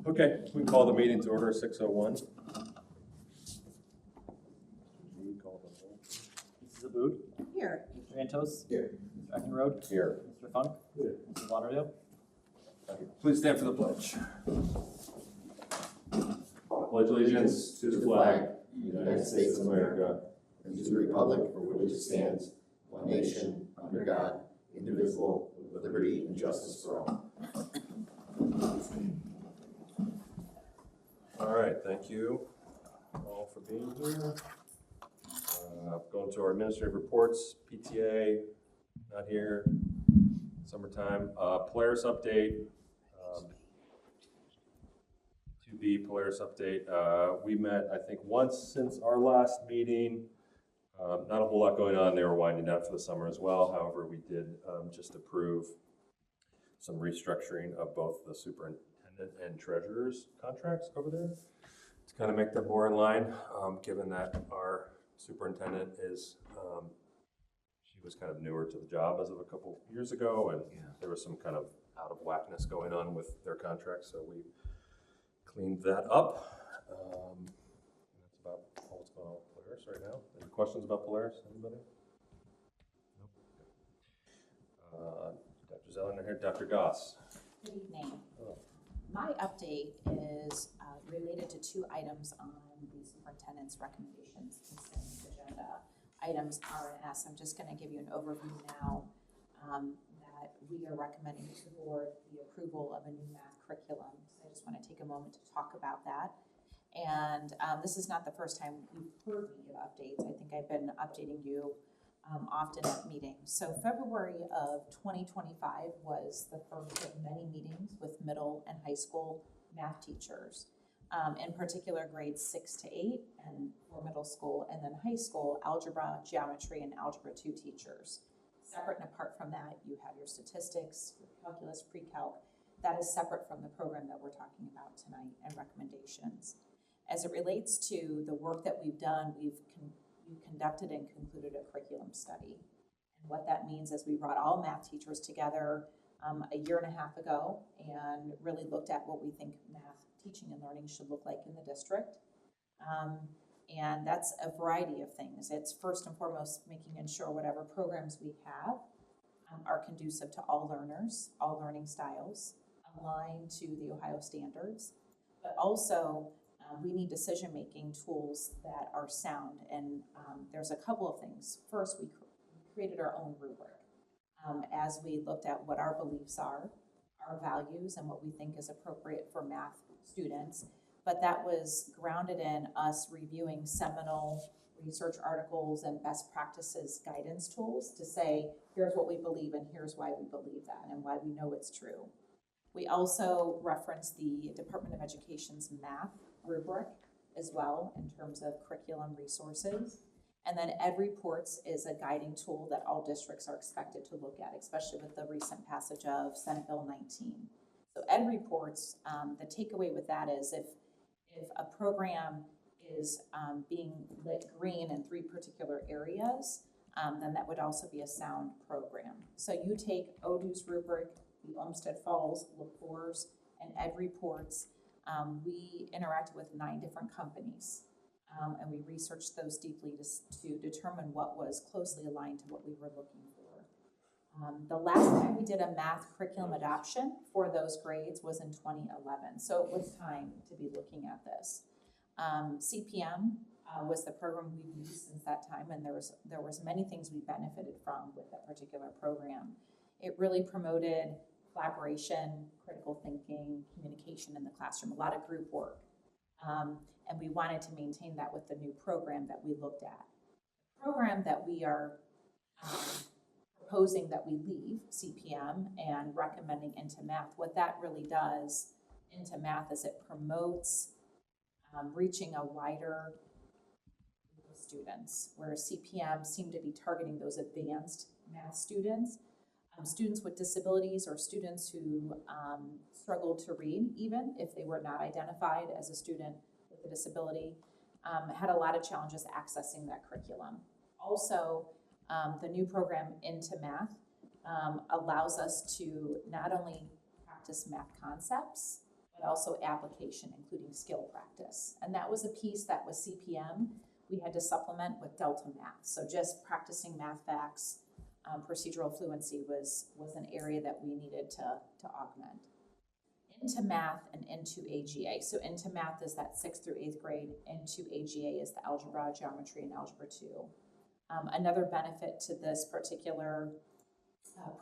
Okay, we can call the meeting to order, 6:01. Mrs. Abood? Here. Mr. Antos? Here. Mr. Eckenrode? Here. Mr. Funk? Here. Mrs. Lauderdale? Please stand for the pledge. I pledge allegiance to the flag of the United States of America and to the republic for which it stands, one nation, under God, indivisible, with liberty and justice for all. All right, thank you all for being here. Going to our administrative reports, PTA, not here, summertime. Polaris update, 2B Polaris update. We met, I think, once since our last meeting. Not a whole lot going on. They were winding down for the summer as well. However, we did just approve some restructuring of both the superintendent and treasurer's contracts over there to kind of make them more in line, given that our superintendent is, she was kind of newer to the job as of a couple years ago, and there was some kind of out of whackness going on with their contracts, so we cleaned that up. That's about all that's going on with Polaris right now. Any questions about Polaris? Anybody? Nope. Dr. Zeller here. Dr. Goss. Good evening. Oh. My update is related to two items on the superintendent's recommendations consent agenda. Items R and S. I'm just going to give you an overview now that we are recommending to the board the approval of a new math curriculum. So I just want to take a moment to talk about that. And this is not the first time you've heard me give updates. I think I've been updating you often at meetings. So February of 2025 was the first of many meetings with middle and high school math teachers. In particular, grades 6 to 8 and for middle school, and then high school, algebra, geometry, and algebra 2 teachers. Separate and apart from that, you have your statistics, your calculus, pre-calc. That is separate from the program that we're talking about tonight and recommendations. As it relates to the work that we've done, we've conducted and concluded a curriculum study. And what that means is we brought all math teachers together a year and a half ago and really looked at what we think math teaching and learning should look like in the district. And that's a variety of things. It's first and foremost making sure whatever programs we have are conducive to all learners, all learning styles, aligned to the Ohio standards, but also we need decision-making tools that are sound, and there's a couple of things. First, we created our own rubric as we looked at what our beliefs are, our values, and what we think is appropriate for math students, but that was grounded in us reviewing seminal research articles and best practices guidance tools to say, here's what we believe and here's why we believe that and why we know it's true. We also reference the Department of Education's math rubric as well in terms of curriculum resources. And then EdReports is a guiding tool that all districts are expected to look at, especially with the recent passage of Senate Bill 19. So EdReports, the takeaway with that is if a program is being lit green in 3 particular areas, then that would also be a sound program. So you take ODU's rubric, the Olmsted Falls, LaFours, and EdReports. We interacted with 9 different companies, and we researched those deeply to determine what was closely aligned to what we were looking for. The last time we did a math curriculum adoption for those grades was in 2011, so it was time to be looking at this. CPM was the program we've used since that time, and there was many things we benefited from with that particular program. It really promoted collaboration, critical thinking, communication in the classroom, a lot of group work. And we wanted to maintain that with the new program that we looked at. The program that we are proposing that we leave CPM and recommending into math, what that really does into math is it promotes reaching a wider group of students, whereas CPM seemed to be targeting those advanced math students. Students with disabilities or students who struggled to read, even if they were not identified as a student with a disability, had a lot of challenges accessing that curriculum. Also, the new program Into Math allows us to not only practice math concepts, but also application, including skill practice. And that was a piece that was CPM. We had to supplement with Delta Math. So just practicing math facts, procedural fluency was an area that we needed to augment. Into math and into AGA. So into math is that 6th through 8th grade. Into AGA is the algebra, geometry, and algebra 2. Another benefit to this particular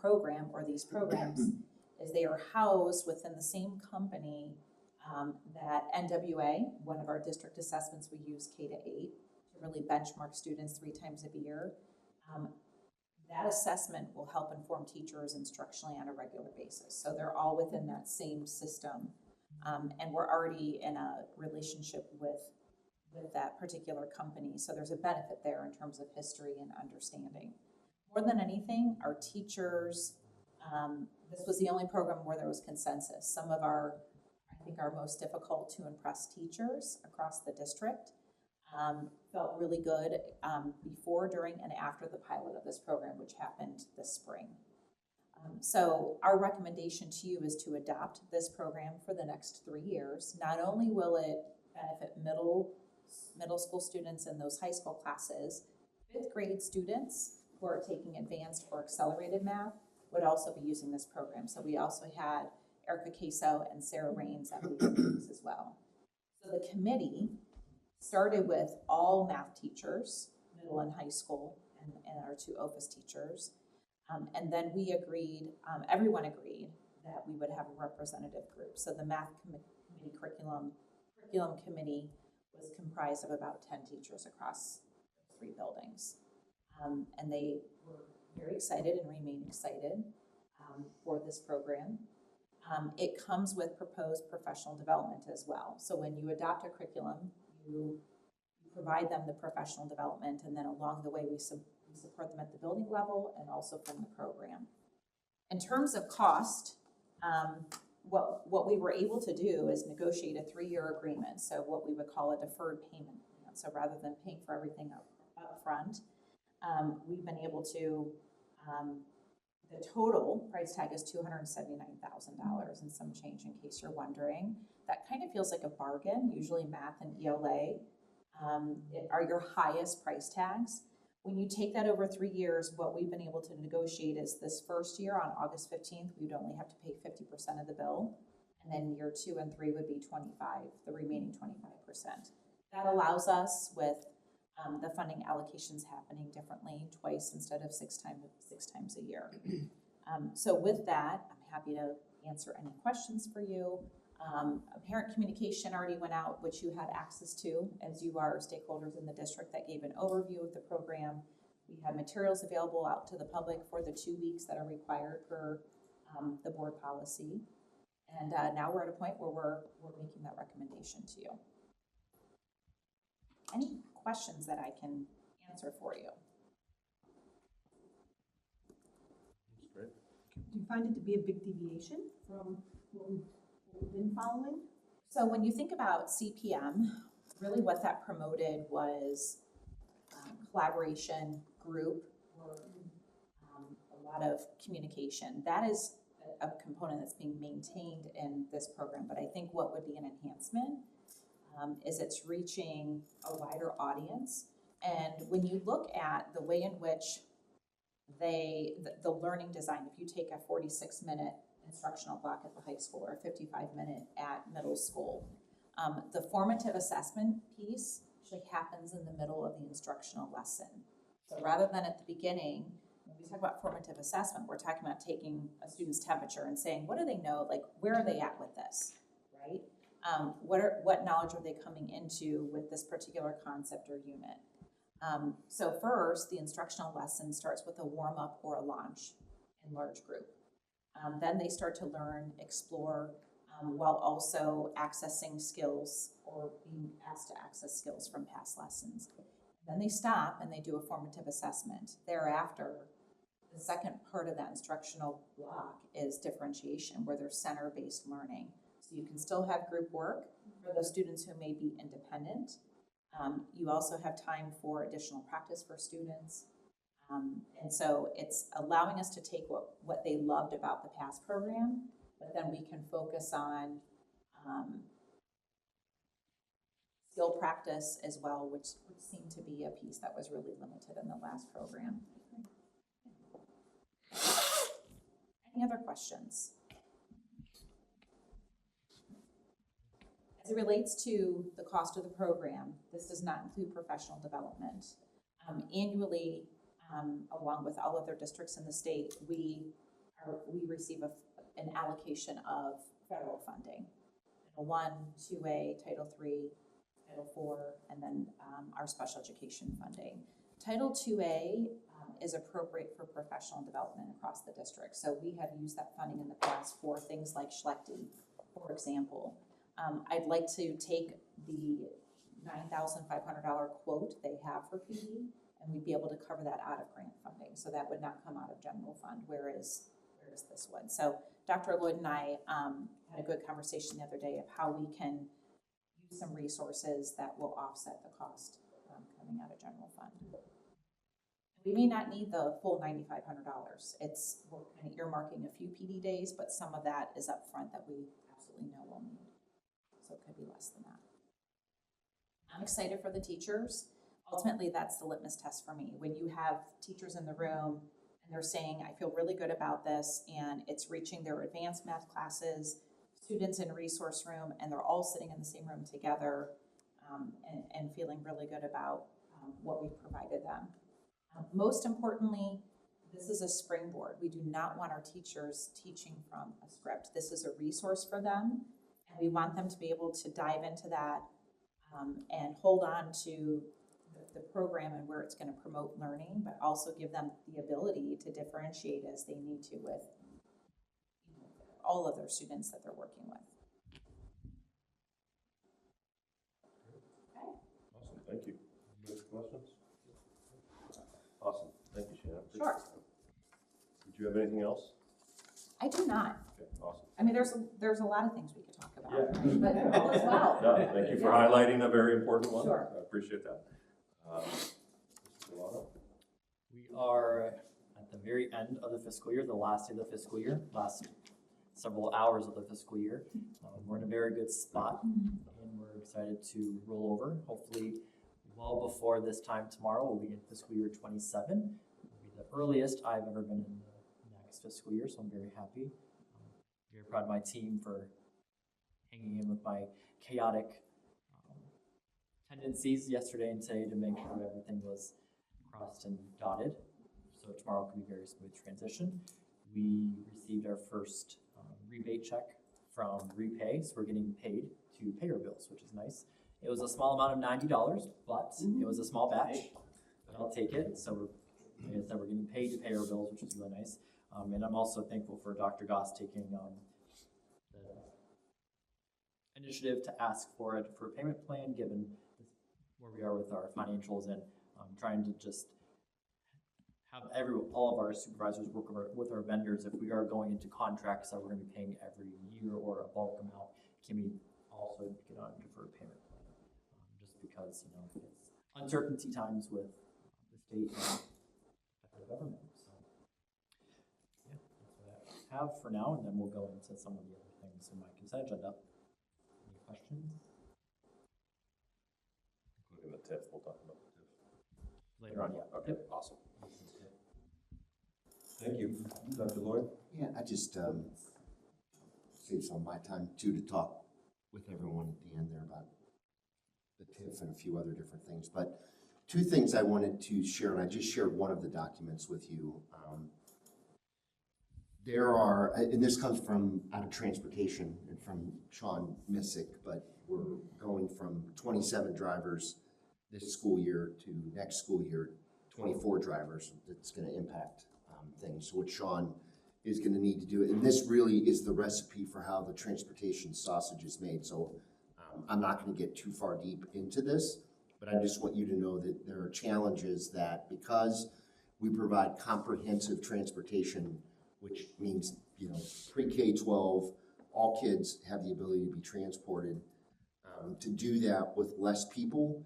program or these programs is they are housed within the same company that NWA, one of our district assessments, we use K to 8 to really benchmark students 3 times a year. That assessment will help inform teachers instructionally on a regular basis. So they're all within that same system. And we're already in a relationship with that particular company. So there's a benefit there in terms of history and understanding. More than anything, our teachers, this was the only program where there was consensus. Some of our, I think, our most difficult to impress teachers across the district felt really good before, during, and after the pilot of this program, which happened this spring. So our recommendation to you is to adopt this program for the next 3 years. Not only will it benefit middle school students in those high school classes, 5th grade students who are taking advanced or accelerated math would also be using this program. So we also had Erica Queso and Sarah Rains that would use as well. So the committee started with all math teachers, middle and high school, and our 2 OFIS teachers. And then we agreed, everyone agreed that we would have a representative group. So the math committee curriculum committee was comprised of about 10 teachers across 3 buildings. And they were very excited and remain excited for this program. It comes with proposed professional development as well. So when you adopt a curriculum, you provide them the professional development, and then along the way we support them at the building level and also from the program. In terms of cost, what we were able to do is negotiate a 3-year agreement, so what we would call a deferred payment plan. So rather than paying for everything up front, we've been able to, the total price tag is $279,000 and some change, in case you're wondering. That kind of feels like a bargain. Usually math and ELA are your highest price tags. When you take that over 3 years, what we've been able to negotiate is this first year on August 15th, we would only have to pay 50% of the bill. And then year 2 and 3 would be 25, the remaining 25%. That allows us, with the funding allocations happening differently, twice instead of 6 times a year. So with that, I'm happy to answer any questions for you. Parent communication already went out, which you had access to as you are stakeholders in the district, that gave an overview of the program. We had materials available out to the public for the 2 weeks that are required per the board policy. And now we're at a point where we're making that recommendation to you. Any questions that I can answer for you? Great. Do you find it to be a big deviation from what we've been following? So when you think about CPM, really what that promoted was collaboration, group work, a lot of communication. That is a component that's being maintained in this program, but I think what would be an enhancement is it's reaching a wider audience. And when you look at the way in which the learning design, if you take a 46-minute instructional block at the high school or a 55-minute at middle school, the formative assessment piece actually happens in the middle of the instructional lesson. So rather than at the beginning, when we talk about formative assessment, we're talking about taking a student's temperature and saying, what do they know? Like, where are they at with this, right? What knowledge are they coming into with this particular concept or unit? So first, the instructional lesson starts with a warm-up or a launch in large group. Then they start to learn, explore, while also accessing skills or being asked to access skills from past lessons. Then they stop and they do a formative assessment. Thereafter, the second part of that instructional block is differentiation, where there's center-based learning. So you can still have group work for those students who may be independent. You also have time for additional practice for students. And so it's allowing us to take what they loved about the past program, but then we can focus on skill practice as well, which seemed to be a piece that was really limited in the last program. Any other questions? As it relates to the cost of the program, this does not include professional development. Annually, along with all other districts in the state, we receive an allocation of federal funding. Title I, 2A, Title III, Title IV, and then our special education funding. Title IIA is appropriate for professional development across the district. So we have used that funding in the past for things like Schlechte, for example. I'd like to take the $9,500 quote they have for PD, and we'd be able to cover that out of grant funding. So that would not come out of general fund, whereas this one. So Dr. Lloyd and I had a good conversation the other day of how we can use some resources that will offset the cost coming out of general fund. We may not need the full $9,500. We're kind of earmarking a few PD days, but some of that is up front that we absolutely know we'll need. So it could be less than that. I'm excited for the teachers. Ultimately, that's the litmus test for me. When you have teachers in the room and they're saying, I feel really good about this, and it's reaching their advanced math classes, students in resource room, and they're all sitting in the same room together and feeling really good about what we've provided them. Most importantly, this is a springboard. We do not want our teachers teaching from a script. This is a resource for them, and we want them to be able to dive into that and hold on to the program and where it's going to promote learning, but also give them the ability to differentiate as they need to with all of their students that they're working with. Okay. Awesome, thank you. Any questions? Awesome, thank you, Shannon. Sure. Did you have anything else? I do not. Okay, awesome. I mean, there's a lot of things we could talk about, Yeah. right? But all is well. No, thank you for highlighting a very important one. Sure. I appreciate that. Mr. Delano? We are at the very end of the fiscal year, the last day of the fiscal year, last several hours of the fiscal year. We're in a very good spot, and we're excited to roll over. Hopefully, well before this time tomorrow, we'll be in fiscal year 27. It'll be the earliest I've ever been in the next fiscal year, so I'm very happy. Very proud of my team for hanging in with my chaotic tendencies yesterday and today to make sure everything was crossed and dotted. So tomorrow can be a very smooth transition. We received our first rebate check from Repay, so we're getting paid to pay our bills, which is nice. It was a small amount of $90, but it was a small batch, but I'll take it. So like I said, we're getting paid to pay our bills, which is really nice. And I'm also thankful for Dr. Goss taking the initiative to ask for it for a payment plan, given where we are with our financials and trying to just have all of our supervisors work with our vendors. If we are going into contracts that we're going to be paying every year or a bulk amount, can we also get on a deferred payment plan? Just because, it's uncertainty times with the state and federal government. So, yeah, that's what I have for now, and then we'll go into some of the other things in my consent agenda. Any questions? Including the TIF, we'll talk about the TIF. Later on, yeah. Okay, awesome. Thank you. Dr. Lloyd? Yeah, I just save some of my time too to talk with everyone at the end there about the TIF and a few other different things. But two things I wanted to share, and I just shared one of the documents with you. There are, and this comes from out of transportation and from Sean Missick, but we're going from 27 drivers this school year to next school year, 24 drivers. That's going to impact things. So what Sean is going to need to do, and this really is the recipe for how the transportation sausage is made. So I'm not going to get too far deep into this, but I just want you to know that there are challenges that because we provide comprehensive transportation, which means, pre-K-12, all kids have the ability to be transported. To do that with less people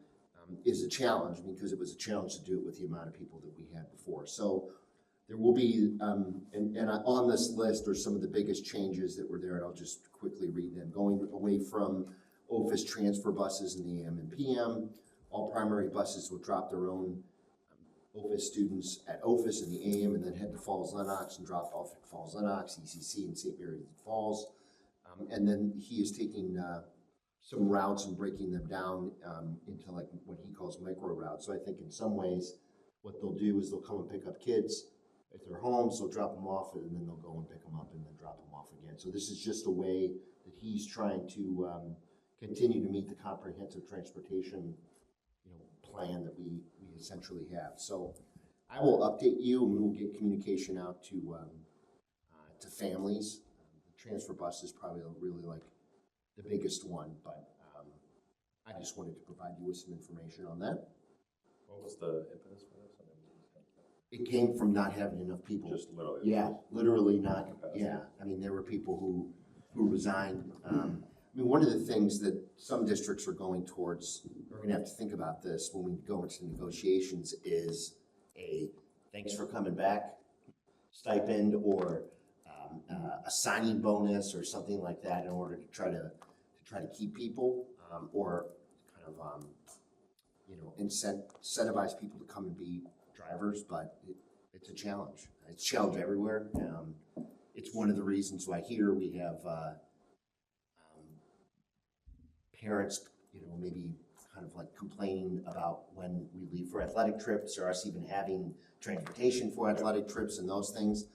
is a challenge because it was a challenge to do it with the amount of people that we had before. So There will be, on this list are some of the biggest changes that were there, and I'll just quickly read them. Going away from OFIS transfer buses in the AM and PM, all primary buses will drop their own OFIS students at OFIS in the AM and then head to Falls Lenox and drop off at Falls Lenox, ECC, and St. Mary's Falls. And then he is taking some routes and breaking them down into like what he calls micro routes. So I think in some ways, what they'll do is they'll come and pick up kids at their homes, they'll drop them off, and then they'll go and pick them up and then drop them off again. So this is just a way that he's trying to continue to meet the comprehensive transportation, plan that we essentially have. So I will update you, and we will get communication out to families. The transfer bus is probably really like the biggest one, but I just wanted to provide you with some information on that. What was the impetus for this? It came from not having enough people. Just literally. Yeah, literally not, Capacity. yeah. I mean, there were people who resigned. I mean, one of the things that some districts are going towards, we're gonna have to think about this when we go into negotiations, is a thanks for coming back stipend or a signing bonus or something like that in order to try to keep people, or kind of, incentivize people to come and be drivers, but it's a challenge. It's a challenge everywhere. It's one of the reasons why here we have parents, maybe kind of like complaining about when we leave for athletic trips or us even having transportation for athletic trips and those things.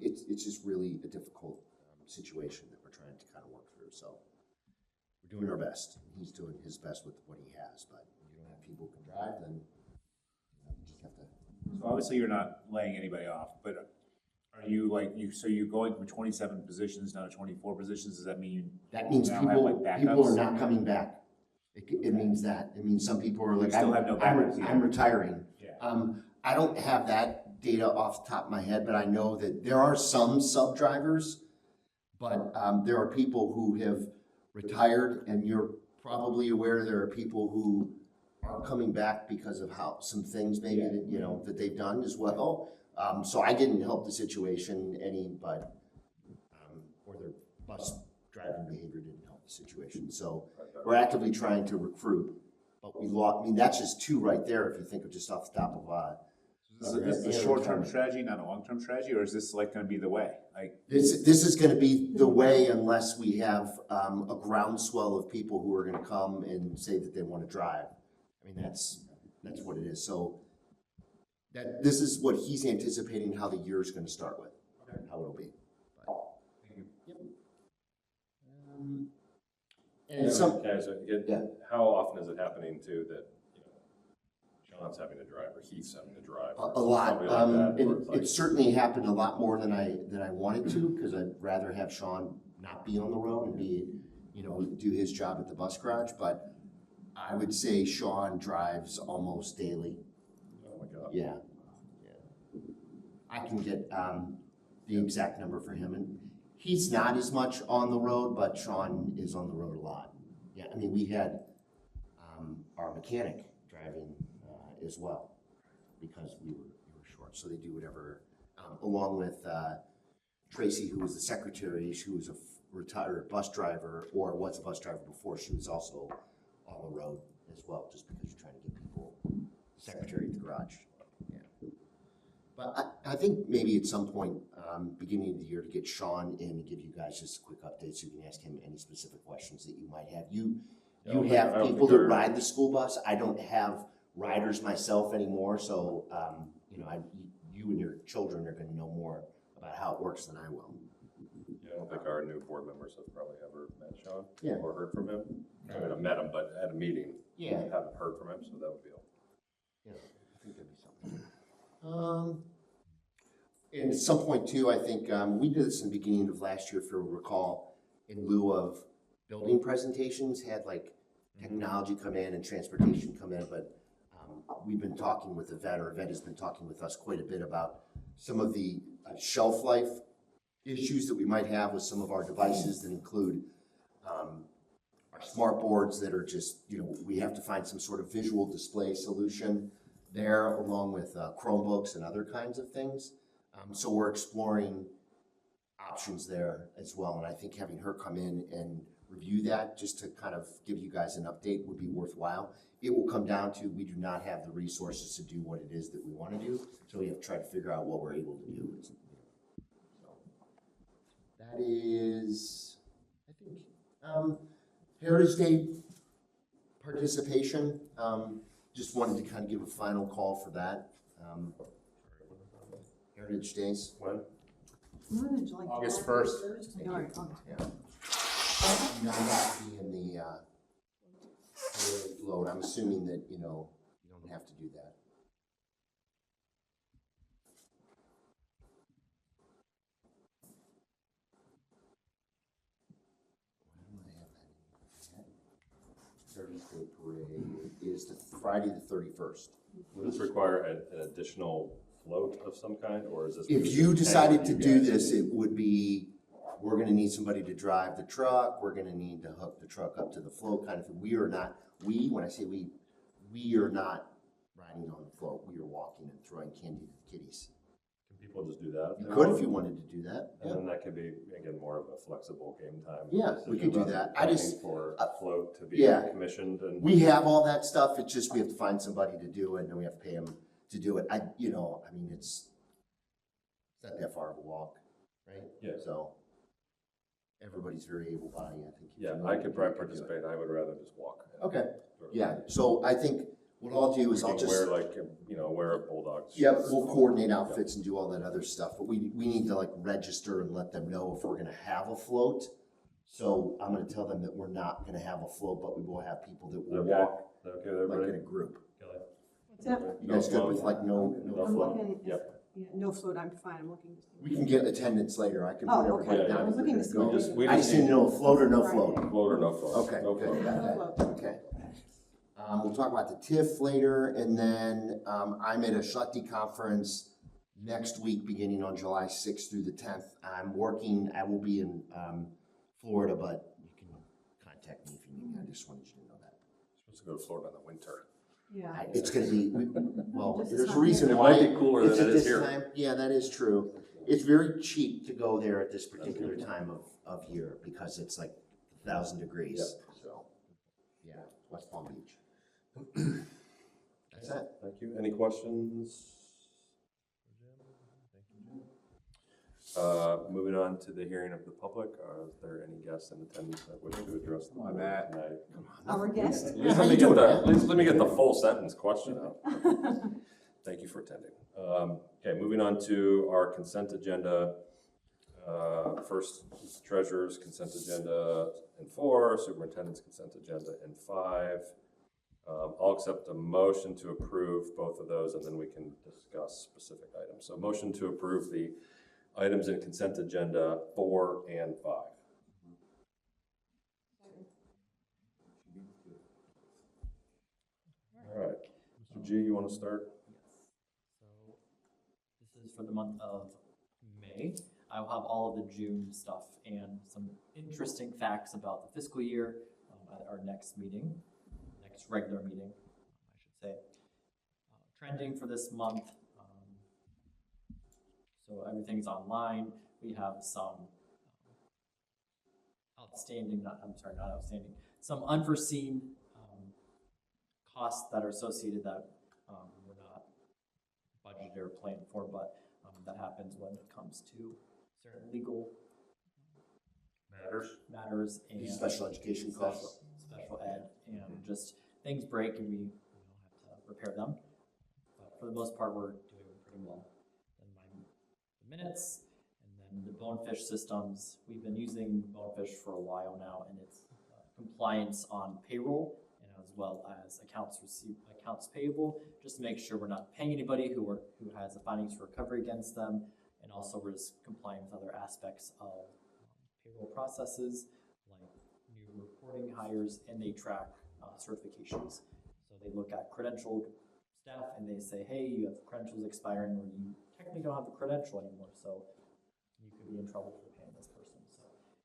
It's just really a difficult situation that we're trying to kind of work through. So we're doing our best. He's doing his best with what he has, but if you don't have people who can drive, then you just have to. So obviously you're not laying anybody off, but are you so you're going from 27 positions down to 24 positions? Does that mean That means now people, have, like, people are backups? not coming back. It means that. It means some people are like, still have no backups, yeah. I'm retiring. Yeah. I don't have that data off the top of my head, but I know that there are some sub drivers, but there are people who have retired, and you're probably aware there are people who are coming back because of how some things maybe that, that they've done as well. So I didn't help the situation any, but or their bus driving behavior didn't help the situation. So we're actively trying to recruit, but we lost. I mean, that's just two right there. If you think of just off the top of Is this a short-term strategy, not a long-term strategy, or is this like going to be the way? Like this is going to be the way unless we have a groundswell of people who are going to come and say that they want to drive. I mean, that's what it is. So this is what he's anticipating how the year is going to start with, how it'll be. And some, How often is it happening too that, Sean's having to drive or Heath's having to drive? a lot. Somebody like that, where it's like- It certainly happened a lot more than I wanted to, because I'd rather have Sean not be on the road and be, do his job at the bus garage. But I would say Sean drives almost daily. Oh my God. Yeah. I can get the exact number for him, and he's not as much on the road, but Sean is on the road a lot. Yeah, I mean, we had our mechanic driving as well, because we were short, so they do whatever, along with Tracy, who was the secretary, she was a retired bus driver, or was a bus driver before, she was also on the road as well, just because you're trying to get people secretary at the garage. Yeah. But I think maybe at some point, beginning of the year, to get Sean in and give you guys just a quick update so you can ask him any specific questions that you might have. You have people that ride the school bus. I don't have riders myself anymore, so you and your children are going to know more about how it works than I will. Yeah, I don't think our new board members have probably ever met Sean Yeah. or heard from him. I mean, I've met him, but at a meeting, Yeah. haven't heard from him, so that would be all. Yeah, I think that'd be something. And at some point too, I think we did this in the beginning of last year, if you recall, in lieu of building presentations, had like technology come in and transportation come in, but we've been talking with Yvette, or Yvette has been talking with us quite a bit about some of the shelf life issues that we might have with some of our devices that include our smart boards that are just, we have to find some sort of visual display solution there, along with Chromebooks and other kinds of things. So we're exploring options there as well, and I think having her come in and review that, just to kind of give you guys an update, would be worthwhile. It will come down to, we do not have the resources to do what it is that we want to do, so we have to try to figure out what we're able to do. So that is, I think, Heritage Day participation. Just wanted to kind of give a final call for that. Heritage Days. When? Heritage, like August July 1st. 1st. All right, August. Yeah. You know, not be in the load. I'm assuming that, you know, you don't have to do that. Why do I have that? Heritage Day Parade is the Friday the 31st. Would this require an additional float of some kind, or is this? If you decided to do this, it would be, we're gonna need somebody to drive the truck, we're gonna need to hook the truck up to the float kind of thing. We are not, when I say we are not riding on the float, we are walking and throwing candy to the kitties. Can people just do that? You could if you wanted to do that. And then that could be, again, more of a flexible game time. Yeah, we could do decision that. rather I than just- planning for float to be yeah. commissioned and. We have all that stuff, it's just we have to find somebody to do it, and then we have to pay them to do it. It's not that far of a walk, right? Yeah. So, everybody's very able-bodied, I think. if Yeah, you I wanted could to, probably you could do it. participate. I would rather just walk. Okay, yeah, so I think what I'll do We is I'll can just, wear like, wear a bulldog. yep, we'll coordinate outfits and do all that other stuff, but we need to like register and let them know if we're gonna have a float. So I'm gonna tell them that we're not gonna have a float, but we will have people that will Okay. walk Is that okay with like in everybody? a group. Kelly? What's that? You guys good float? with like no No I'm float. looking, Yep. yeah, no float, I'm fine, I'm looking. We can get attendance later, I can Oh, put okay. everybody Yeah, down. I was if looking we're to see. gonna We go. just- we I just just need to know float or no Friday. float. Float or no float? Okay, No good, float. got that, okay. We'll talk about the TIF later, and then, I'm at a Shakti conference next week, beginning on July 6th through the 10th. I will be in, Florida, but you can contact me if you need me, I just wanted you to know that. Supposed to go to Florida in the winter. Yeah. It's gonna be, well, Just as there's a hot reason here. It why. might be cooler It's than at it is this here. time. Yeah, that is true. It's very cheap to go there at this particular time of year, because it's like 1,000 degrees, so, yeah, West Palm Beach. That's it. Thank you. Any questions? Moving on to the hearing of the public, is there any guests in attendance that wish to address the board Matt. tonight? Our guest? At least How let me you get doing, the, man? at least let me get the full sentence question out. Thank you for attending. Okay, moving on to our consent agenda. First, treasurer's consent agenda in 4, superintendent's consent agenda in 5. I'll accept a motion to approve both of those, and then we can discuss specific items. So motion to approve the items in consent agenda 4 and 5. All right, Mr. G, you want to start? So this is for the month of May. I will have all of the June stuff and some interesting facts about the fiscal year at our next meeting, next regular meeting, I should say. Trending for this month. So everything's online. We have some not outstanding, some unforeseen costs that are associated that we're not budgeted or planned for, but that happens when it comes to certain legal matters and Special education costs. special ed, and just things break and we have to repair them. But for the most part, we're doing pretty well. Then the minutes, and then the bonefish systems. We've been using bonefish for a while now, and it's compliance on payroll and as well as accounts payable, just to make sure we're not paying anybody who has a findings for recovery against them, and also we're just complying with other aspects of payroll processes like new reporting hires, and they track certifications. So they look at credentialed staff and they say, hey, you have credentials expiring, or you technically don't have a credential anymore, so you could be in trouble for paying this person. So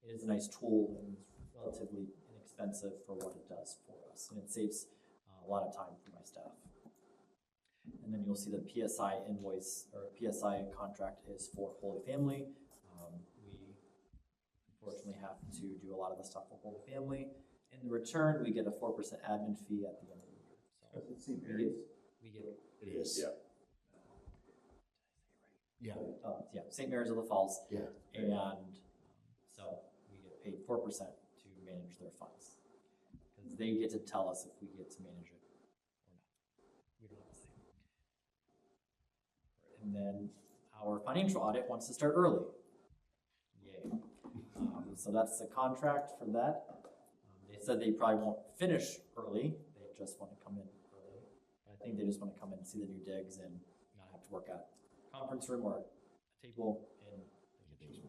it is a nice tool and it's relatively inexpensive for what it does for us, and it saves a lot of time for my staff. And then you'll see the PSI invoice or PSI contract is for Holy Family. We unfortunately have to do a lot of the stuff for Holy Family. In return, we get a 4% admin fee at the end of the year. So we get It is. Yeah. Yeah. St. Mary's of the Falls. Yeah. And so we get paid 4% to manage their funds. Because they get to tell us if we get to manage it or not. We don't have to say. And then our financial audit wants to start early. Yay. So that's the contract for that. They said they probably won't finish early. They just want to come in early. I think they just want to come in and see the new digs and not have to work at a conference room or a table in the kitchen.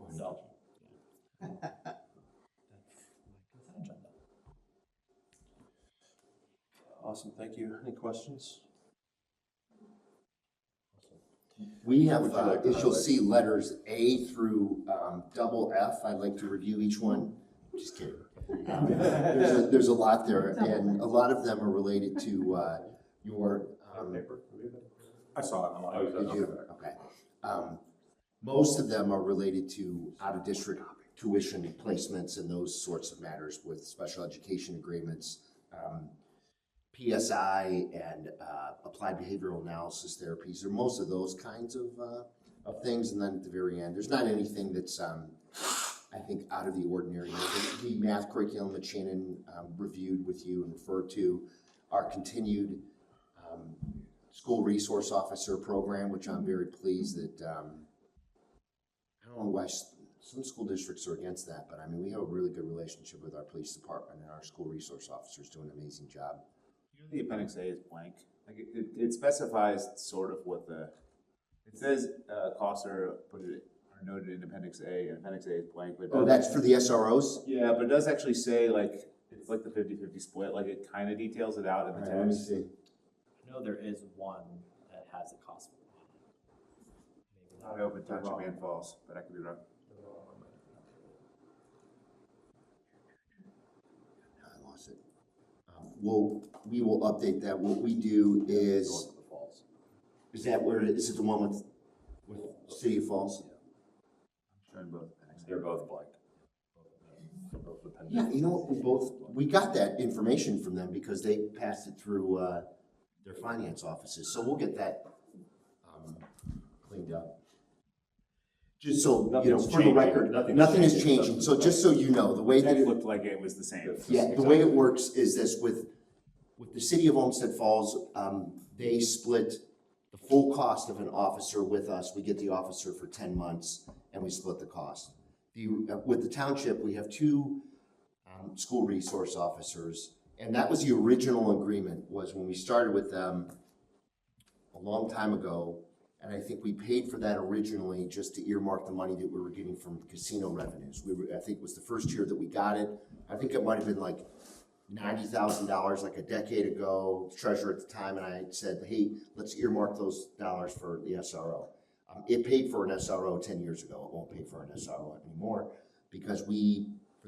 So that's my consent agenda. Awesome, thank you. Any questions? We have, Would you like to as you'll highlight? see, letters A through double F. I'd like to review each one. Just kidding. There's a lot there, and a lot of them are related to your. I saw it online. Did you? Okay. Most of them are related to out-of-district tuition placements and those sorts of matters with special education agreements, PSI and applied behavioral analysis therapies, or most of those kinds of things. And then at the very end, there's not anything that's, I think, out of the ordinary. The math curriculum that Shannon reviewed with you and referred to, our continued school resource officer program, which I'm very pleased that, I don't know why some school districts are against that, but I mean, we have a really good relationship with our police department, and our school resource officers do an amazing job. You know, the appendix A is blank. Like it specifies sort of what it says, costs are noted in appendix A, and appendix A is blank, but. Oh, that's for the SROs? Yeah, but it does actually say like, it's like the 50-50 split, like it kind of details it out in the All right, let me text. see. I know there is one that has a cost. Maybe not. I open Township and Falls, but I could be wrong. I lost it. We will update that. What we do Going is to the falls. that where, is it the one with City of Falls? I'm showing both appendixes. They're both blank. Both appendix. Yeah, you know, we got that information from them because they passed it through their finance offices, so we'll get that cleaned up. Just so, you know, Nothing's for the changing. record, Nothing's nothing is changing. changing, so just so you know, the way that It it, looked like it was the same. yeah, the way it works is this, with the City of Olmsted Falls, they split the full cost of an officer with us. We get the officer for 10 months, and we split the cost. With the township, we have two school resource officers, and that was the original agreement, was when we started with them a long time ago, and I think we paid for that originally just to earmark the money that we were getting from casino revenues. I think it was the first year that we got it. I think it might have been like $90,000 like a decade ago, treasurer at the time, and I said, hey, let's earmark those dollars for the SRO. It paid for an SRO 10 years ago. It won't pay for an SRO anymore because for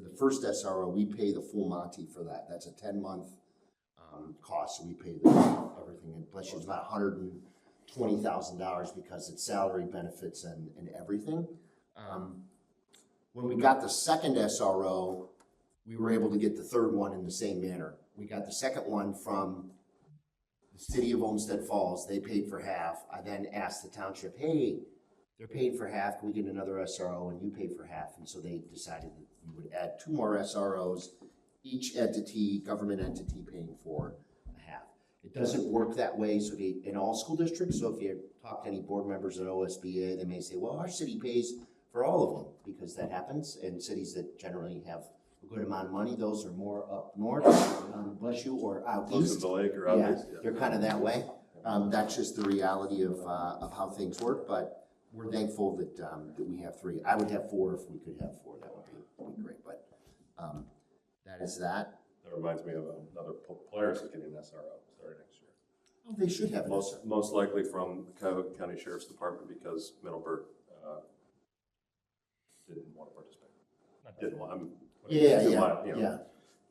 the first SRO, we pay the full Monty for that. That's a 10-month cost, so we pay everything. And plus, it's about $120,000 because it's salary, benefits, and everything. When we got the second SRO, we were able to get the third one in the same manner. We got the second one from the City of Olmsted Falls. They paid for half. I then asked the township, hey, they're paying for half. Can we get another SRO? And you pay for half. And so they decided that we would add two more SROs, each entity, government entity, paying for a half. It doesn't work that way in all school districts. So if you talk to any board members at OSBA, they may say, well, our city pays for all of them, because that happens. And cities that generally have a good amount of money, those are more up north, bless you, or out Close to east. the lake or out Yeah, east. they're kind of that way. That's just the reality of how things work, but we're thankful that we have three. I would have four if we could have four. That would be great, but that is that. That reminds me of another Polaris is getting an SRO starting next year. Oh, they should have an SRO. Most likely from Cuyahoga County Sheriff's Department because Middleburg didn't want to participate. Not didn't want, Yeah, didn't want, you know, yeah.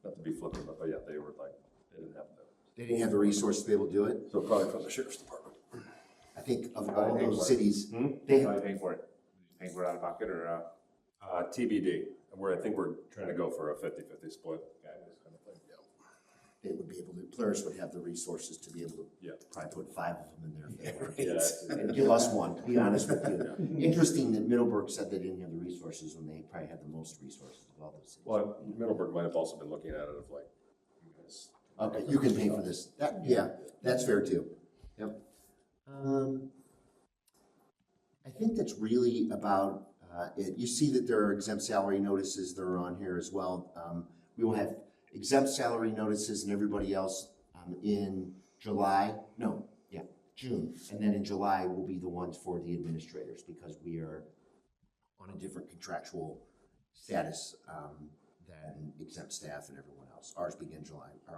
not to be flippant, but yeah, they were like, they didn't have They didn't have the resources to be able to do it. So probably from the sheriff's department. I think of How all they pay for those it? cities, Hmm? they, How are you paying for it? Paying for it out of pocket or, TBD, I think we're trying to go for a 50-50 split. Kind of thing. they would be able to, Polaris would have the resources to be able to Yeah. probably put 5 of them in there. if they wanted. Yeah. And give us one, to be honest with you. Interesting that Middleburg said they didn't have the resources when they probably had the most resources of all those cities. Well, Middleburg might have also been looking at it of like, you guys. Okay, you can pay for this. That, yeah, that's fair too. Yep. I think that's really about it. You see that there are exempt salary notices that are on here as well. We will have exempt salary notices and everybody else in July, June. And then in July will be the ones for the administrators because we are on a different contractual status than exempt staff and everyone else. Ours begin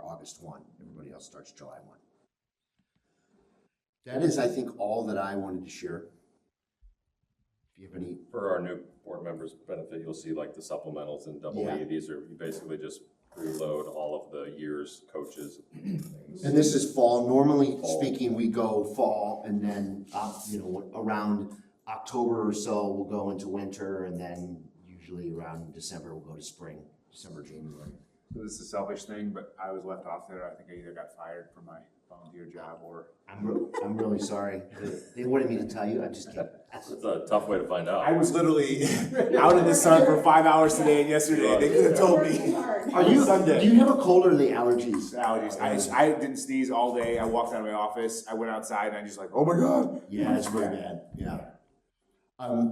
August 1. Everybody else starts July 1. That is, I think, all that I wanted to share. If you have any, For our new board members' benefit, you'll see like the supplementals in double Yeah. E. These are, you basically just preload all of the years, coaches, things. and this is fall. Normally Fall. speaking, we go fall and then, around October or so, we'll go into winter and then usually around December, we'll go to spring, December, January. so this is a selfish thing, but I was left off there. I think I either got fired from my volunteer job or. I'm really sorry. They wanted me to tell you, I just can't. It's a tough way to find out. I was literally out in the sun for 5 hours today and yesterday. They could have told me. Are you, Sunday. do you have a cold or the allergies? Allergies. I didn't sneeze all day. I walked out of my office. I went outside and I just like, oh my God. Yeah, it's really bad, yeah.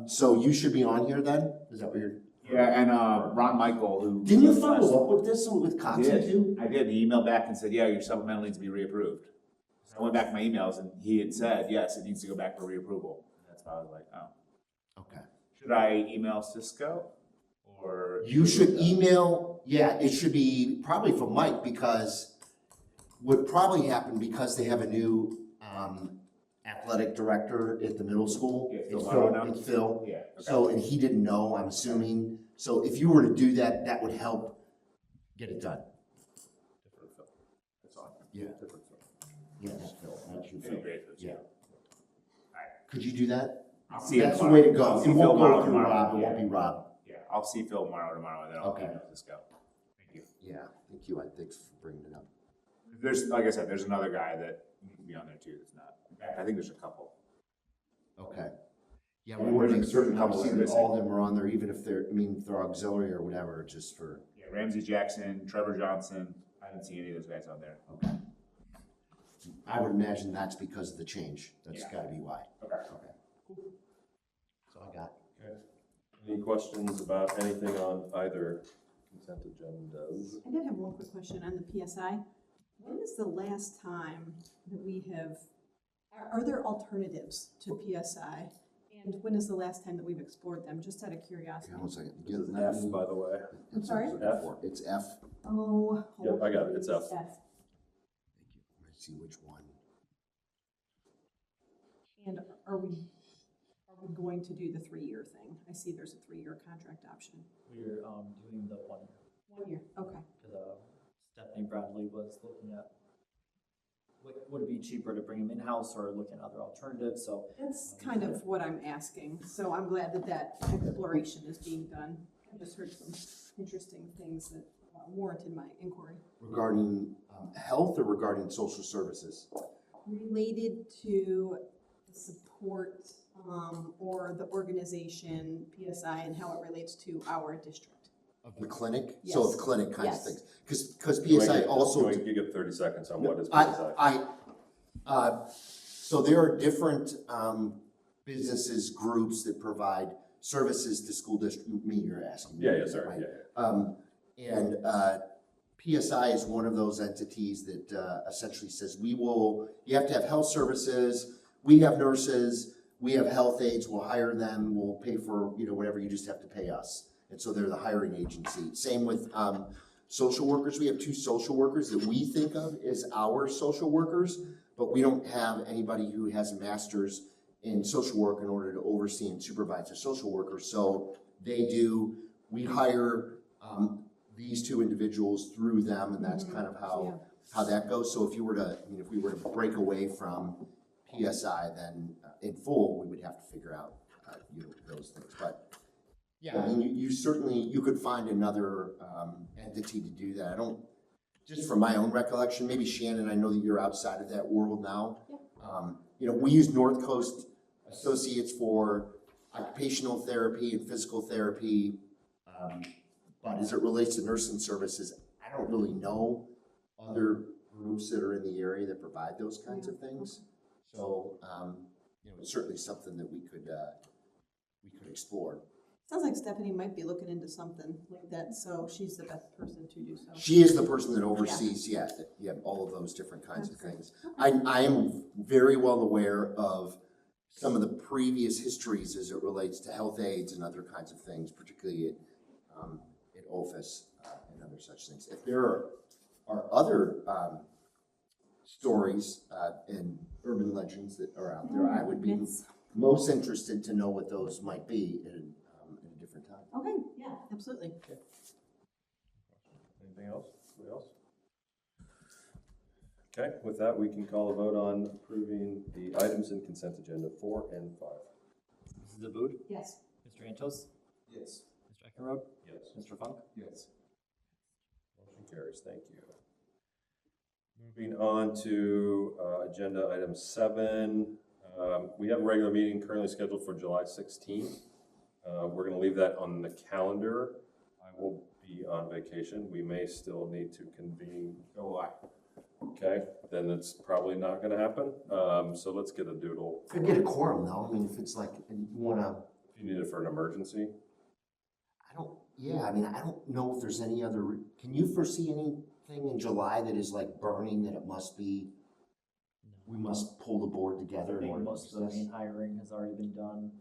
So you should be on here then? Is that what you're? Yeah, and Ron Michael, who. Didn't you follow up with this with Coxon too? I did. He emailed back and said, yeah, your supplemental needs to be reapproved. So I went back to my emails and he had said, yes, it needs to go back for reapproval. That's why I was like, oh. Okay. Should I email Cisco or? You should email, yeah, it should be probably from Mike because what probably happened because they have a new athletic director at the middle school. Yeah, It's Phil Morrow now? It's Phil. Yeah. Okay. So, and he didn't know, I'm assuming. So if you were to do that, that would help get it done. Different film. That's all. Yeah. Different film. Yeah, that's Phil, that's you, Any Phil. great. Yeah. Could you do that? I'll see him That's the tomorrow. way to go. I'll It see Phil won't go tomorrow, through Rob, it Yeah. won't be Rob. Yeah, I'll see Phil tomorrow, and then I'll Okay. email Cisco. Thank you. Yeah, thank you, thanks for bringing it up. There's, like I said, there's another guy that needs to be on there too that's not. In fact, I think there's a couple. Okay. Yeah, Yeah, we want to there's make a certain certain, couple obviously, that are that all of them are on there, even if they're, if they're auxiliary or whatever, just for, Yeah, Ramsey Jackson, Trevor Johnson. I didn't see any of those guys on there. okay. I would imagine that's because of the change. That's Yeah. gotta be why. Okay. Okay. That's all I got. Any questions about anything on either consent agendas? I did have one quick question on the PSI. When is the last time that we have, are there alternatives to PSI? And when is the last time that we've explored them, just out of curiosity? Hang on a second. This is F, by the way. I'm sorry? F. It's F. Oh. Yep, I got it. It's F. Thank you. Let's see which one. And are we going to do the 3-year thing? I see there's a 3-year contract option. We're doing the 1 year. 1 year, okay. Because Stephanie Bradley was looking at, would it be cheaper to bring him in-house or look at other alternatives, so. That's kind of what I'm asking, so I'm glad that that exploration is being done. I just heard some interesting things that warranted my inquiry. Regarding health or regarding social services? Related to the support or the organization, PSI, and how it relates to our district. Of the clinic? Yes. So of clinic kinds of Yes. things. Because PSI also. You get 30 seconds on what is PSI. So there are different businesses, groups that provide services to school district, you're asking. me, Yeah, yeah, is that sorry, right? yeah. And PSI is one of those entities that essentially says, you have to have health services, we have nurses, we have health aides, we'll hire them, we'll pay for, whatever, you just have to pay us. And so they're the hiring agency. Same with social workers. We have 2 social workers that we think of as our social workers, but we don't have anybody who has a master's in social work in order to oversee and supervise a social worker. So we hire these 2 individuals through them, and that's kind of how how that goes. So if you were to, I mean, if we were to break away from PSI, then in full, we would have to figure out, those things. But yeah, I mean, you certainly, you could find another entity to do that. I don't, just from my own recollection, maybe Shannon, I know that you're outside of that world now. We use North Coast Associates for occupational therapy and physical therapy. But as it relates to nursing services, I don't really know other groups that are in the area that provide those kinds of things. So, it's certainly something that we could explore. Sounds like Stephanie might be looking into something like that, so she's the best person to do so. She is the person that oversees, all of those different kinds of things. I am very well aware of some of the previous histories as it relates to health aides and other kinds of things, particularly at OFIS and other such things. If there are other stories and urban legends that are out there, I would be most interested to know what those might be at a different time. Okay, yeah, absolutely. Anything else? Anybody else? Okay, with that, we can call a vote on approving the items in consent agenda 4 and 5. Mrs. Aboud? Yes. Mr. Antos? Yes. Mr. Eckenrode? Yes. Mr. Funk? Yes. Motion carries, thank you. Moving on to agenda item 7. We have a regular meeting currently scheduled for July 16th. We're going to leave that on the calendar. I will be on vacation. We may still need to convene. Oh, I. Okay, then it's probably not going to happen. So let's get a doodle. Could get a quorum though. I mean, if it's like, you wanna, If you need it for an emergency. I don't know if there's any other, can you foresee anything in July that is like burning that it must be, we must pull the board I together in think order to most of the discuss? main hiring has already been done.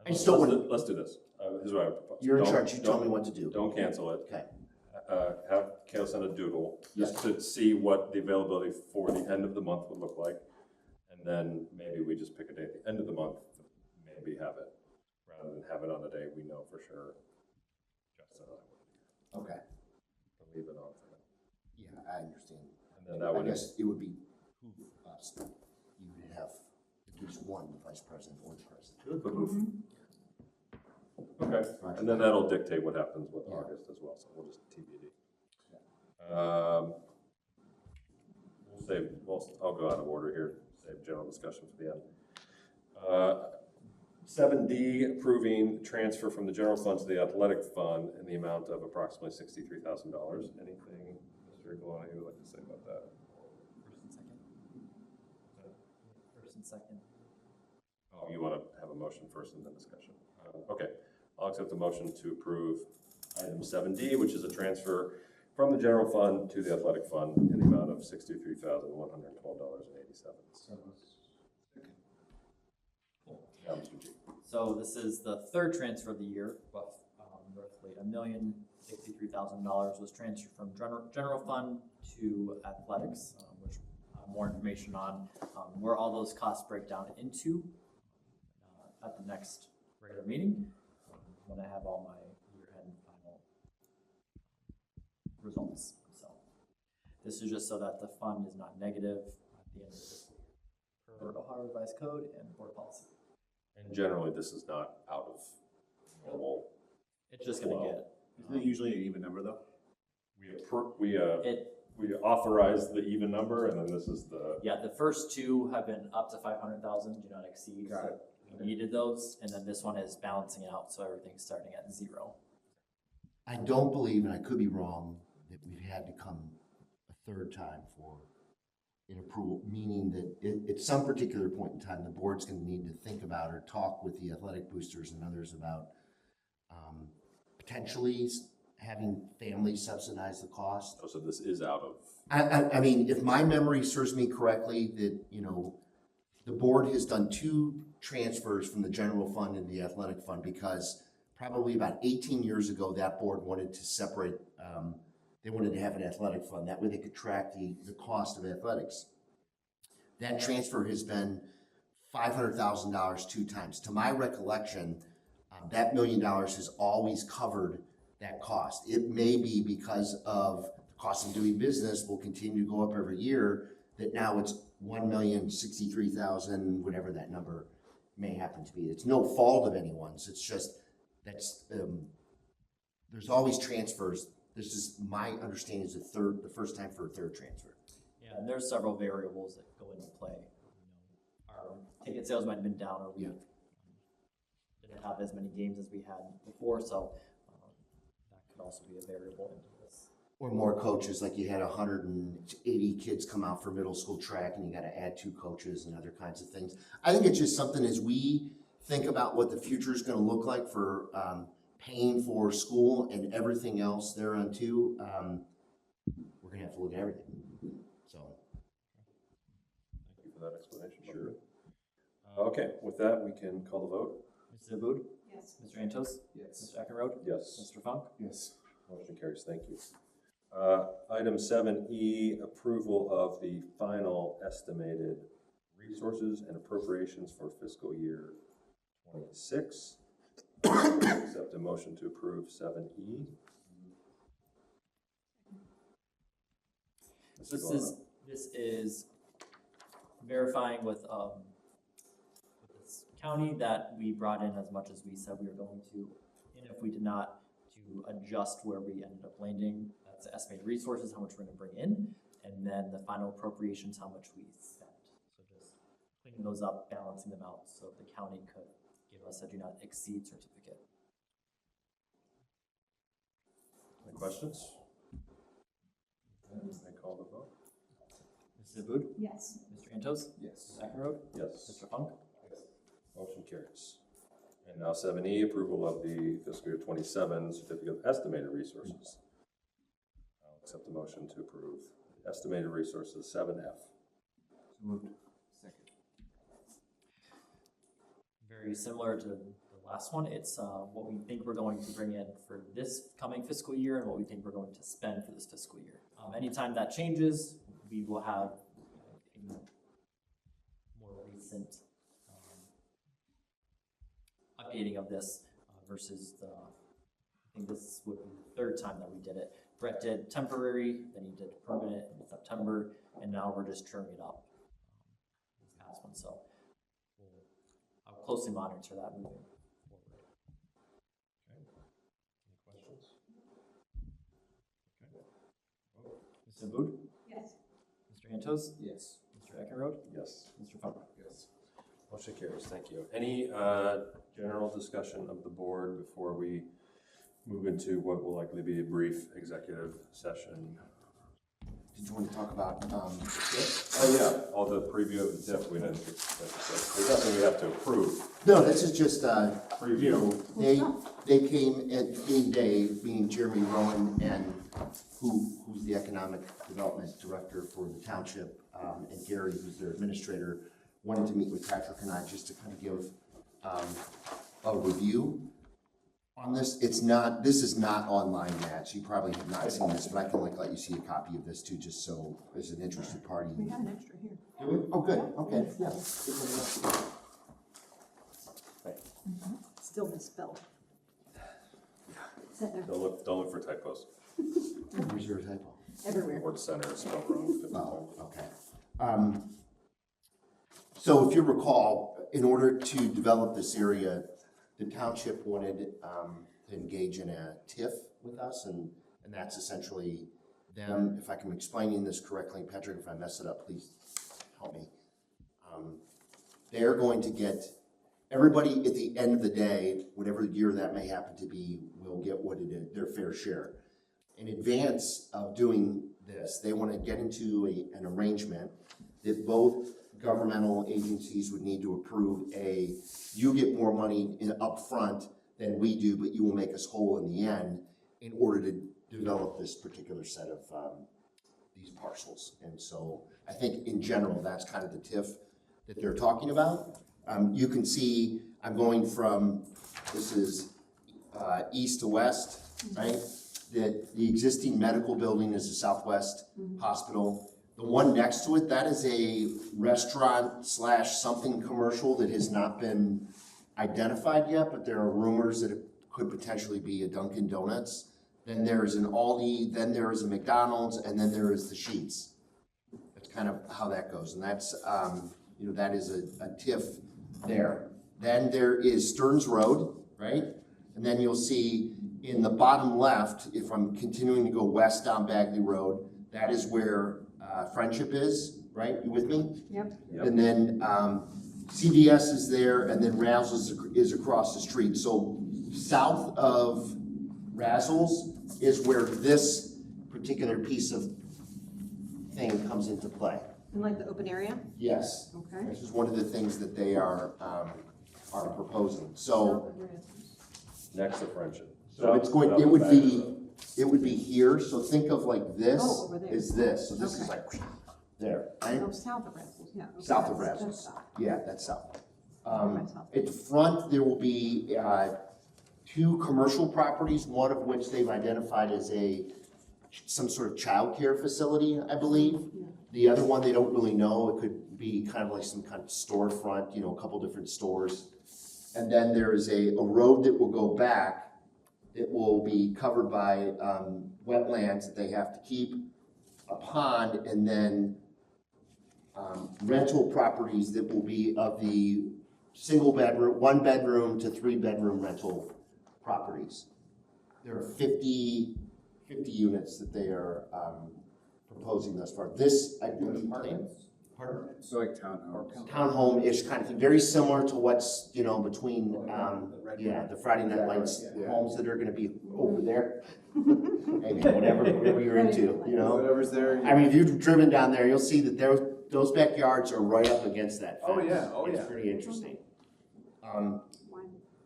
I still Let's do this. Here's what I would propose. You're in Don't- charge, you tell don't- me what to do. Don't cancel it. Okay, Have Kale send a doodle, just Yes. to see what the availability for the end of the month would look like. And then maybe we just pick a day at the end of the month, to maybe have it, rather than have it on a day we know for sure. Justin and I okay, would leave it on for now. yeah, I understand. And then that I would, guess it would be us, you would have at least one vice president or the president. okay, and then that'll dictate what happens with Yeah. August as well, so we'll just TBD. I'll go out of order here, save general discussion for the end. 7D, approving transfer from the general fund to the athletic fund in the amount of approximately $63,000. Anything, Mr. Galani, you would like to say about that? First and second. Oh, you want to have a motion first and then discussion? Okay, I'll accept the motion to approve item 7D, which is a transfer from the general fund to the athletic fund in the amount of $63,112.87. Yeah, Mr. G. So this is the third transfer of the year, but roughly $1,063,000 was transferred from general fund to athletics, which more information on where all those costs break down into at the next regular meeting, when I have all my year-end final results. So this is just so that the fund is not negative at the end of the fiscal year, per Ohio Revised Code and board policy. And generally, this is not out of normal. It's just gonna get, Isn't it usually an even number though? We authorize the even number, and then this is the, yeah, the first two have been up to 500,000, do not exceed. Got so it. We needed those, and then this one is balancing it out, so everything's starting at 0. I don't believe, and I could be wrong, that we've had to come a third time for an approval, meaning that at some particular point in time, the board's gonna need to think about or talk with the athletic boosters and others about potentially having families subsidize the cost. so this is out of, I mean, if my memory serves me correctly, that, the board has done 2 transfers from the general fund into the athletic fund because probably about 18 years ago, that board wanted to separate, they wanted to have an athletic fund. That way they could track the cost of athletics. That transfer has been $500,000 2 times. To my recollection, that $1 million has always covered that cost. It may be because of cost of doing business will continue to go up every year, that now it's 1,063,000, whatever that number may happen to be. It's no fault of anyone's, it's just, there's always transfers. This is, my understanding is the first time for a third transfer. Yeah, and there's several variables that go into play. Our ticket sales might have been down, or we didn't have as many games as we had before, so that could also be a variable into this. Or more coaches, like you had 180 kids come out for middle school track and you gotta add 2 coaches and other kinds of things. I think it's just something as we think about what the future is gonna look like for paying for school and everything else thereon too, we're gonna have to look at everything, so. Thank you for that explanation. Sure. Okay, with that, we can call the vote. Mrs. Abud? Yes. Mr. Antos? Yes. Mr. Eichenrode? Yes. Mr. Funk? Yes. Motion carries, thank you. Item 7E, approval of the final estimated resources and appropriations for fiscal year 26. Accept a motion to approve 7E. This is verifying with this county that we brought in as much as we said we were going to, and if we did not, to adjust where we ended up landing. That's the estimated resources, how much we're gonna bring in, and then the final appropriations, how much we spent. So just cleaning those up, balancing them out, so the county could give us a do not exceed certificate. Any questions? I call the vote. Mrs. Abud? Yes. Mr. Antos? Yes. Mr. Eichenrode? Yes. Mr. Funk? Motion carries. And now 7E, approval of the fiscal year 27 certificate of estimated resources. I'll accept the motion to approve estimated resources 7F. So moved. Second. Very similar to the last one. It's what we think we're going to bring in for this coming fiscal year and what we think we're going to spend for this fiscal year. Anytime that changes, we will have a more recent updating of this versus I think this would be the 3rd time that we did it. Brett did temporary, then he did permanent in September, and now we're just trimming it up this past one. So I'll closely monitor that moving forward. Any questions? Mr. Abud? Yes. Mr. Antos? Yes. Mr. Eichenrode? Yes. Mr. Funk? Yes. Motion carries, thank you. Any general discussion of the board before we move into what will likely be a brief executive session? Did you want to talk about, Oh, yeah, all the preview of the TIF, we didn't, there's nothing we have to approve. no, this is just, Preview. they came at game day, being Jeremy Rowan and who's the economic development director for the township, and Gary, who's their administrator, wanted to meet with Patrick and I just to kind of give a review on this. This is not online, Matt, you probably have not seen this, but I can let you see a copy of this too, just so as an interested party. We got an extra here. Do we? Oh, good, okay, yeah. Still misspelled. Is that there? Don't look for typos. Where's your typo? Everywhere. Word center is spelled wrong 50 Oh, times. okay. So if you recall, in order to develop this area, the township wanted to engage in a TIF with us, and that's essentially them, if I can explaining this correctly, Patrick, if I mess it up, please help me. They're going to get, everybody at the end of the day, whatever year that may happen to be, will get what it is, their fair share. In advance of doing this, they want to get into an arrangement that both governmental agencies would need to approve you get more money up front than we do, but you will make us whole in the end in order to develop this particular set of these parcels. And so I think in general, that's kind of the TIF that they're talking about. You can see I'm going from, this is east to west, right? That the existing medical building is the Southwest Hospital. The one next to it, that is a restaurant / something commercial that has not been identified yet, but there are rumors that it could potentially be a Dunkin' Donuts then there is an Aldi, then there is a McDonald's, and then there is the Sheetz. That's kind of how that goes, and that's, you know, that is a TIF there. Then there is Stearns Road, right? And then you'll see in the bottom left, if I'm continuing to go west down Bagley Road, that is where Friendship is, right? You with me? Yep. And then CVS is there, and then Razzles is across the street. So south of Razzles is where this particular piece of thing comes into play. And like the open area? Yes. Okay. This is one of the things that they are proposing. So Next to Friendship. it's going, it would be here. So think of like this Oh, over there. is this. So this is Okay. like there, right? Oh, south of Razzles, yeah. Okay. South of That's Razzles. south. Yeah, that's south. Right, south. At front, there will be two commercial properties, one of which they've identified as some sort of childcare facility, I believe. Yeah. The other one, they don't really know. It could be kind of like some kind of storefront, you know, a couple different stores. And then there is a road that will go back. It will be covered by wetlands that they have to keep, a pond, and then rental properties that will be of the single bedroom, 1 bedroom to 3 bedroom rental properties. There are 50 units that they are proposing thus far. This, I believe, pardon? So like townhomes. Townhome-ish kind of thing, very similar to what's, you know, between, the Friday Night Lights Yeah. homes that are gonna be over there. Hey, man, whatever you're into, you know? Whatever's there. I mean, if you've driven down there, you'll see that those backyards are right up against that fence. Oh, yeah. Oh, It's yeah. pretty interesting. Why?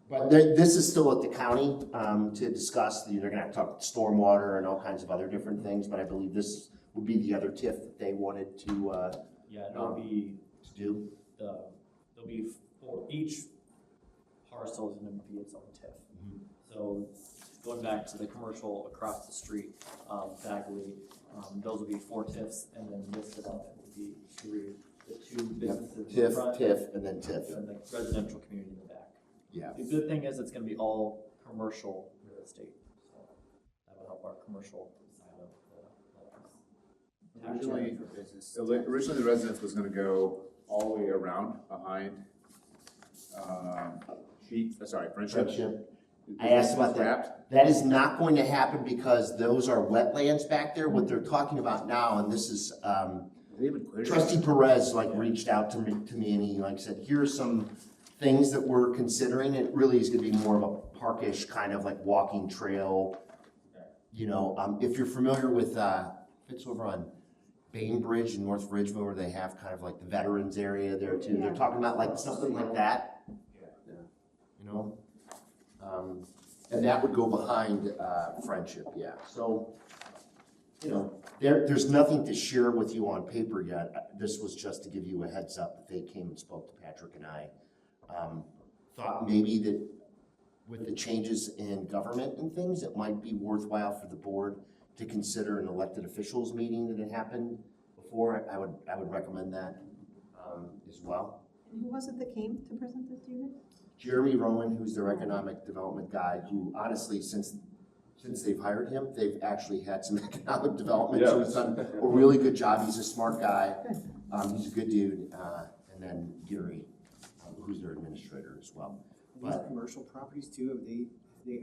But this is still at the county to discuss. They're gonna have to talk stormwater and all kinds of other different things, but I believe this would be the other TIF that they wanted to Yeah, and it'll be, do. there'll be for each parcel is gonna be its own TIF. So going back to the commercial across the street, Bagley, those will be 4 TIFs, and then listed up will be 3, the 2 businesses in the TIF, front. TIF, and then TIF. And the residential community in the back. Yeah. The good thing is it's gonna be all commercial real estate, so that will help our commercial side of the. tax Originally, revenue for business. so originally the residence was gonna go all the way around behind, Friendship. Friendship. I asked about that. Wrapped? That is not going to happen because those are wetlands back there. What they're talking about now, and this is, They even cleared it. Trustee Perez reached out to me and he said, here are some things that we're considering. It really is gonna be more of a parkish kind of like walking trail. You know, if you're familiar with, it's over on Bainbridge in North Ridgeville where they have kind of like the veterans area there too. They're talking about like something like that. You know? And that would go behind, Friendship, yeah. So, you know, there's nothing to share with you on paper yet. This was just to give you a heads up that they came and spoke to Patrick and I. Thought maybe that with the changes in government and things, it might be worthwhile for the board to consider an elected officials meeting that had happened before. I would recommend that as well. And who was it that came to present this to you? Jeremy Rowan, who's their economic development guy, who honestly, since they've hired him, they've actually had some economic development. So he's done a really good job. He's a smart guy. He's a good dude. And then Gary, who's their administrator as well. These commercial properties too,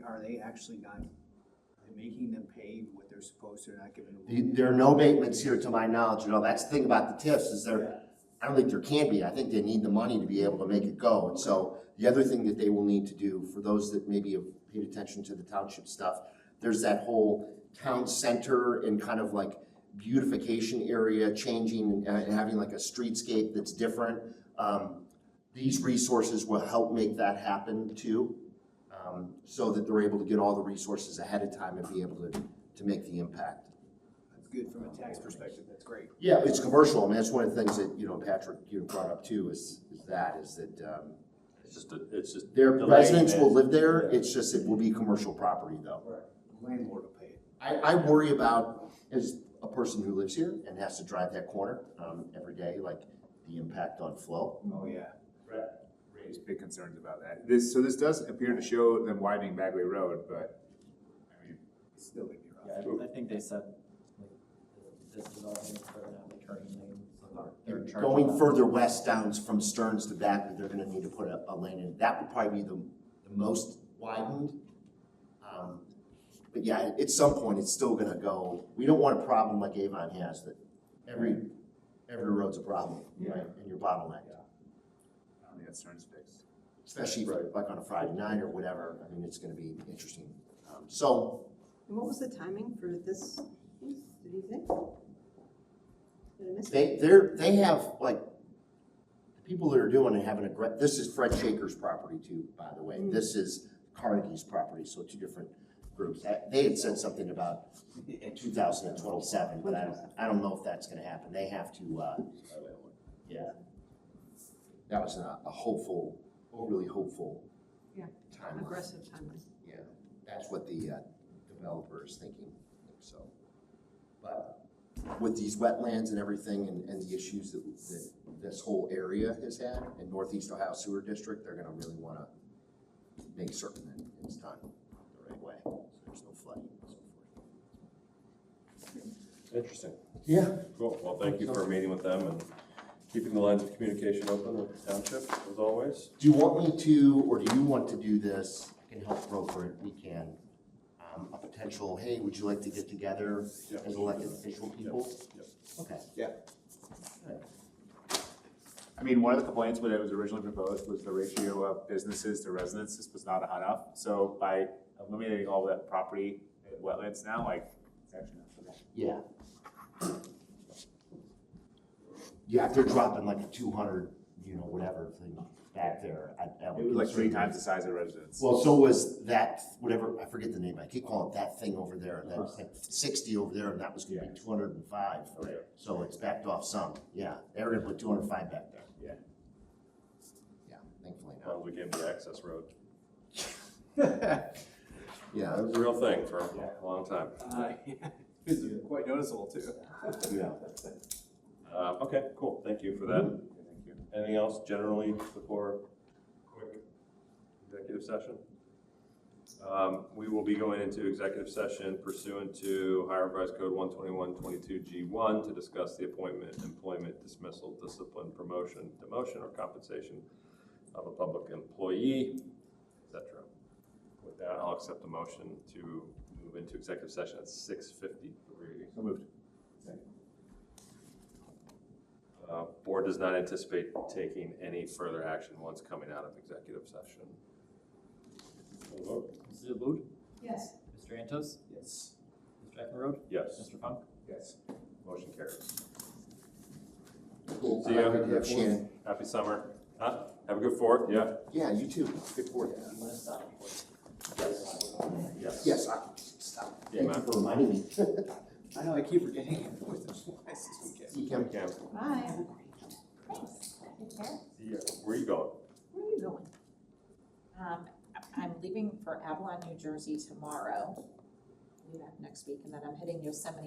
are they actually not, are they making them pay what they're supposed to, not giving them? There are no abatements here to my knowledge. You know, that's the thing about the TIFs is I don't think there can be. I think they need the money to be able to make it go. And so the other thing that they will need to do, for those that maybe have paid attention to the township stuff, there's that whole town center and kind of like beautification area changing and having like a streetscape that's different. These resources will help make that happen too, so that they're able to get all the resources ahead of time and be able to make the impact. That's good from a tax perspective, that's great. Yeah, it's commercial. I mean, that's one of the things that, Patrick, brought up too, is that It's just. their delaying residents will it. live there. It's just, it will be commercial property though. The landlord will pay it. I worry about, as a person who lives here and has to drive that corner, every day, like the impact on flow. Oh, yeah. Raised big concerns about that. So this does appear to show them widening Bagley Road, but, I mean, Still gonna be rough. Yeah, I think they said, like, this development, they're gonna have a turning lane, so they're in charge of Going that. further west down from Stearns to Bagley, they're gonna need to put a lane in. That would probably be the most widened. But yeah, at some point, it's still gonna go, we don't want a problem like Avon has, that every road's a problem, right? And you're bottlenecked, I don't think that Stern's fixed. especially like on a Friday night or whatever. I mean, it's gonna be interesting. So, And what was the timing for this piece, did he say? Did I miss it? they have, like, the people that are doing it have this is Fred Shaker's property too, by the way. This is Carnegie's property, so two different groups. They had said something about 2027, but I don't know if that's gonna happen. They have to, yeah. That was a hopeful, overly hopeful Yeah. timeline. Aggressive timeline. Yeah, that's what the developer is thinking, so. But with these wetlands and everything and the issues that this whole area has had in Northeast Ohio Sewer District, they're gonna really wanna make certain that it's done the right way, so there's no flooding and so forth. Interesting. Yeah. Cool. Well, thank you for meeting with them and keeping the lines of communication open with the township, as always. Do you want me to, or do you want to do this? I can help broker it, we can. A potential, hey, would you like to get together Yeah. as elected official people? Yep. Okay. Yeah. I mean, one of the complaints when it was originally proposed was the ratio of businesses to residences was not enough. So by eliminating all that property and wetlands now, like, it's actually not so bad. Yeah. Yeah, if they're dropping like a 200, whatever thing back there. It was like 3 times the size of the residence. Well, so was that, whatever, I forget the name, I keep calling it that thing over there, that's like 60 over there, and that was gonna be 205. Right. So it's backed off some, yeah, they were gonna put 205 back there. Yeah. Yeah, thankfully Well, not. we gave them the access road. Yeah, That was a real thing for a long time. Yeah, it's quite noticeable too. yeah. Okay, cool. Thank you for that. Thank you. Anything else generally before quick executive session? We will be going into executive session pursuant to Ohio Revised Code 121.22G1 to discuss the appointment, employment, dismissal, discipline, promotion, demotion, or compensation of a public employee, etc. With that, I'll accept the motion to move into executive session at 6:53. So moved. Board does not anticipate taking any further action once coming out of executive session. We'll vote. Mrs. Abud? Yes. Mr. Antos? Yes. Mr. Eichenrode? Yes, Mr. Funk? Yes. motion carries. Cool. See ya. Yeah, Shannon. Happy summer. Huh? Have a good 4th, yeah? Yeah, you too, good for it. I'm gonna stop. Yes. Yes, stop. Yeah, Thank you man. for reminding me. I know, I keep forgetting it. It's nice this weekend. See, Kim. Cam, Bye. Thanks. Take care. see ya. Where are you going? Where are you going? I'm leaving for Avalon, New Jersey tomorrow. Leave back next week, and then I'm hitting Yosemite